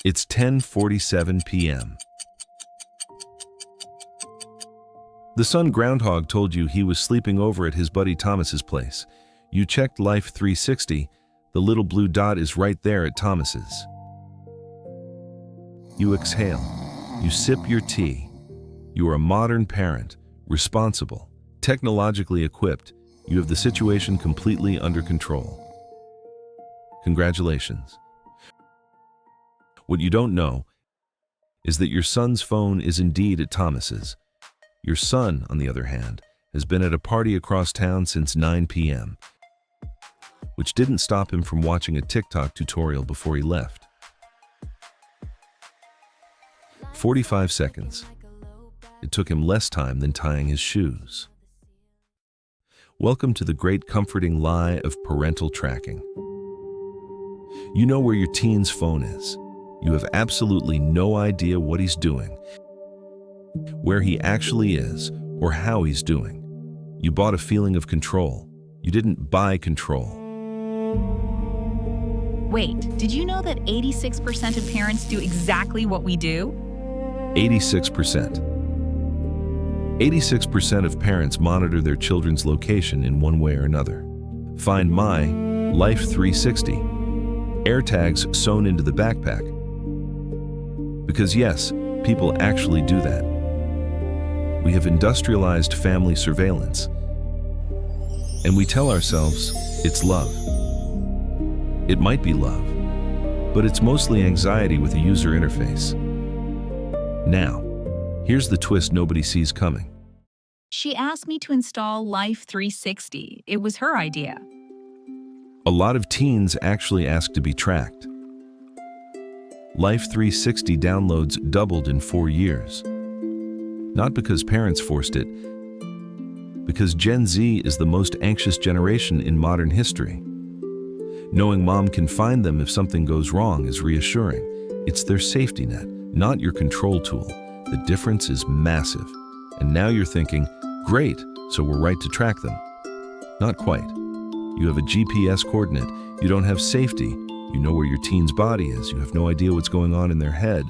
It's 10:47 p.m. The sun groundhog told you he was sleeping over at his buddy Thomas's place. You checked Life360. The little blue dot is right there at Thomas's. You exhale. You sip your tea. You are a modern parent, responsible, technologically equipped. You have the situation completely under control. Congratulations. What you don't know is that your son's phone is indeed at Thomas's. Your son, on the other hand, has been at a party across town since 9 p.m., which didn't stop him from watching a TikTok tutorial before he left. 45 seconds. It took him less time than tying his shoes. Welcome to the great comforting lie of parental tracking. You know where your teen's phone is. You have absolutely no idea what he's doing, where he actually is, or how he's doing. You bought a feeling of control. You didn't buy control. Wait, did you know that 86% of parents do exactly what we do? 86%. 86% of parents monitor their children's location in one way or another. Find My Life360. AirTags sewn into the backpack. Because yes, people actually do that. We have industrialized family surveillance. And we tell ourselves it's love. It might be love, but it's mostly anxiety with a user interface. Now, here's the twist nobody sees coming. She asked me to install Life360. It was her idea. A lot of teens actually ask to be tracked. Life360 downloads doubled in 4 years. Not because parents forced it, because Gen Z is the most anxious generation in modern history. Knowing mom can find them if something goes wrong is reassuring. It's their safety net, not your control tool. The difference is massive. And now you're thinking, great, so we're right to track them. Not quite. You have a GPS coordinate. You don't have safety. You know where your teen's body is. You have no idea what's going on in their head.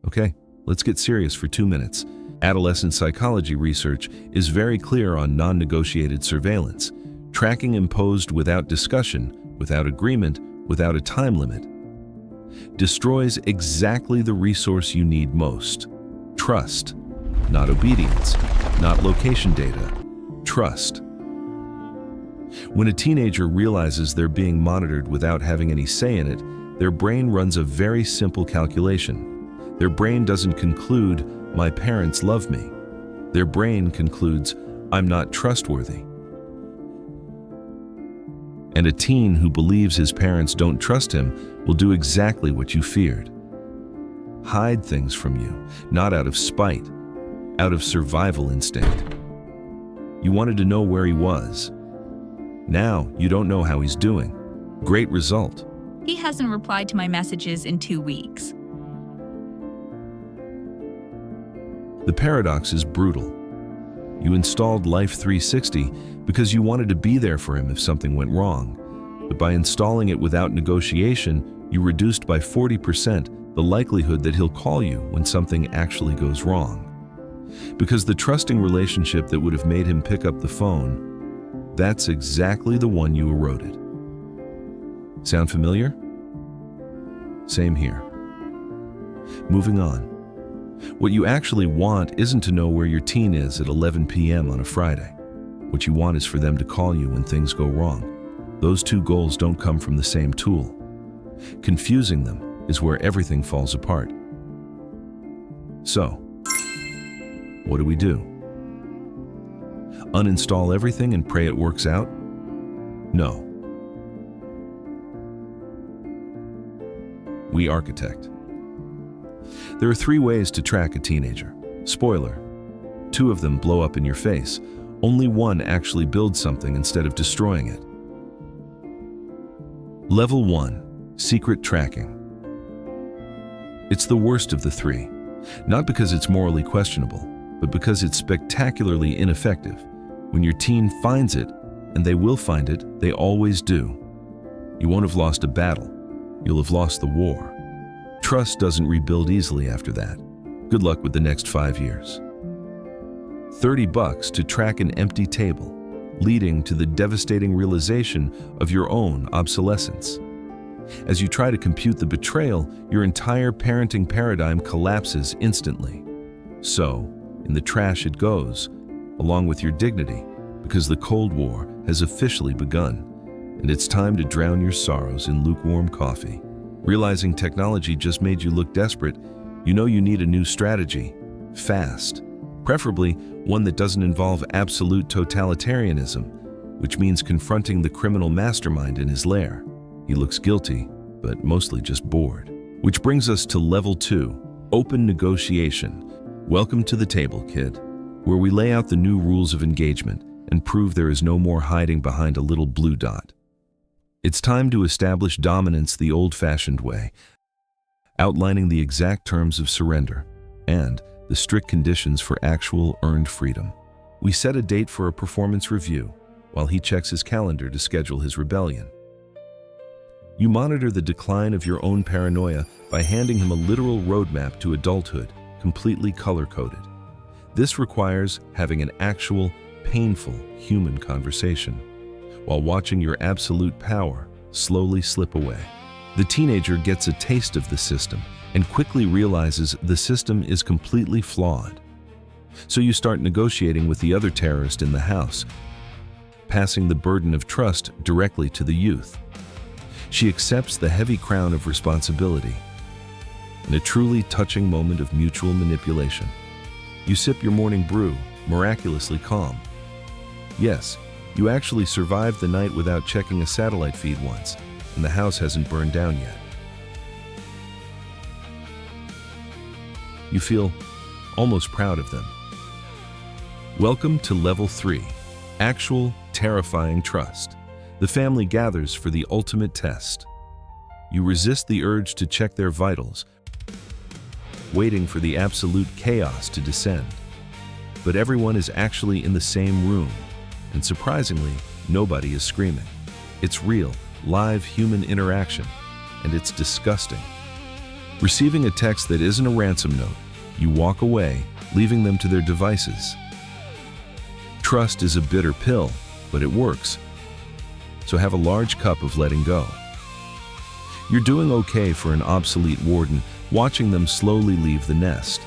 Okay, let's get serious for 2 minutes. Adolescent psychology research is very clear on non-negotiated surveillance. Tracking imposed without discussion, without agreement, without a time limit, destroys exactly the resource you need most. Trust. Not obedience. Not location data. Trust. When a teenager realizes they're being monitored without having any say in it, their brain runs a very simple calculation. Their brain doesn't conclude, my parents love me. Their brain concludes, I'm not trustworthy. And a teen who believes his parents don't trust him will do exactly what you feared. Hide things from you, not out of spite, out of survival instinct. You wanted to know where he was. Now you don't know how he's doing. Great result. He hasn't replied to my messages in 2 weeks. The paradox is brutal. You installed Life360 because you wanted to be there for him if something went wrong. But by installing it without negotiation, you reduced by 40% the likelihood that he'll call you when something actually goes wrong. Because the trusting relationship that would have made him pick up the phone, that's exactly the one you eroded. Sound familiar? Same here. Moving on. What you actually want isn't to know where your teen is at 11 p.m. on a Friday. What you want is for them to call you when things go wrong. Those two goals don't come from the same tool. Confusing them is where everything falls apart. So, what do we do? Uninstall everything and pray it works out? No. We architect. There are 3 ways to track a teenager. Spoiler, 2 of them blow up in your face. Only one actually builds something instead of destroying it. Level 1, secret tracking. It's the worst of the 3, not because it's morally questionable, but because it's spectacularly ineffective. When your teen finds it, and they will find it, they always do, you won't have lost a battle. You'll have lost the war. Trust doesn't rebuild easily after that. Good luck with the next 5 years. $30 to track an empty table, leading to the devastating realization of your own obsolescence. As you try to compute the betrayal, your entire parenting paradigm collapses instantly. So, in the trash it goes, along with your dignity, because the Cold War has officially begun, and it's time to drown your sorrows in lukewarm coffee. Realizing technology just made you look desperate, you know you need a new strategy, fast. Preferably one that doesn't involve absolute totalitarianism, which means confronting the criminal mastermind in his lair. He looks guilty, but mostly just bored. Which brings us to level 2, open negotiation. Welcome to the table, kid, where we lay out the new rules of engagement and prove there is no more hiding behind a little blue dot. It's time to establish dominance the old-fashioned way, outlining the exact terms of surrender and the strict conditions for actual earned freedom. We set a date for a performance review, while he checks his calendar to schedule his rebellion. You monitor the decline of your own paranoia by handing him a literal roadmap to adulthood, completely color-coded. This requires having an actual, painful human conversation, while watching your absolute power slowly slip away. The teenager gets a taste of the system and quickly realizes the system is completely flawed. So you start negotiating with the other terrorist in the house, passing the burden of trust directly to the youth. She accepts the heavy crown of responsibility. In a truly touching moment of mutual manipulation, you sip your morning brew, miraculously calm. Yes, you actually survived the night without checking a satellite feed once, and the house hasn't burned down yet. You feel almost proud of them. Welcome to level 3, actual, terrifying trust. The family gathers for the ultimate test. You resist the urge to check their vitals, waiting for the absolute chaos to descend. But everyone is actually in the same room, and surprisingly, nobody is screaming. It's real, live human interaction, and it's disgusting. Receiving a text that isn't a ransom note, you walk away, leaving them to their devices. Trust is a bitter pill, but it works. So have a large cup of letting go. You're doing okay for an obsolete warden, watching them slowly leave the nest.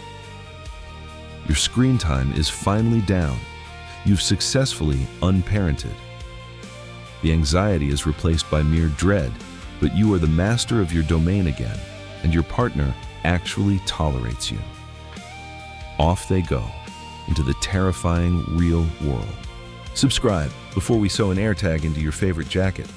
Your screen time is finally down. You've successfully unparented. The anxiety is replaced by mere dread, but you are the master of your domain again, and your partner actually tolerates you. Off they go, into the terrifying real world. Subscribe before we sew an AirTag into your favorite jacket.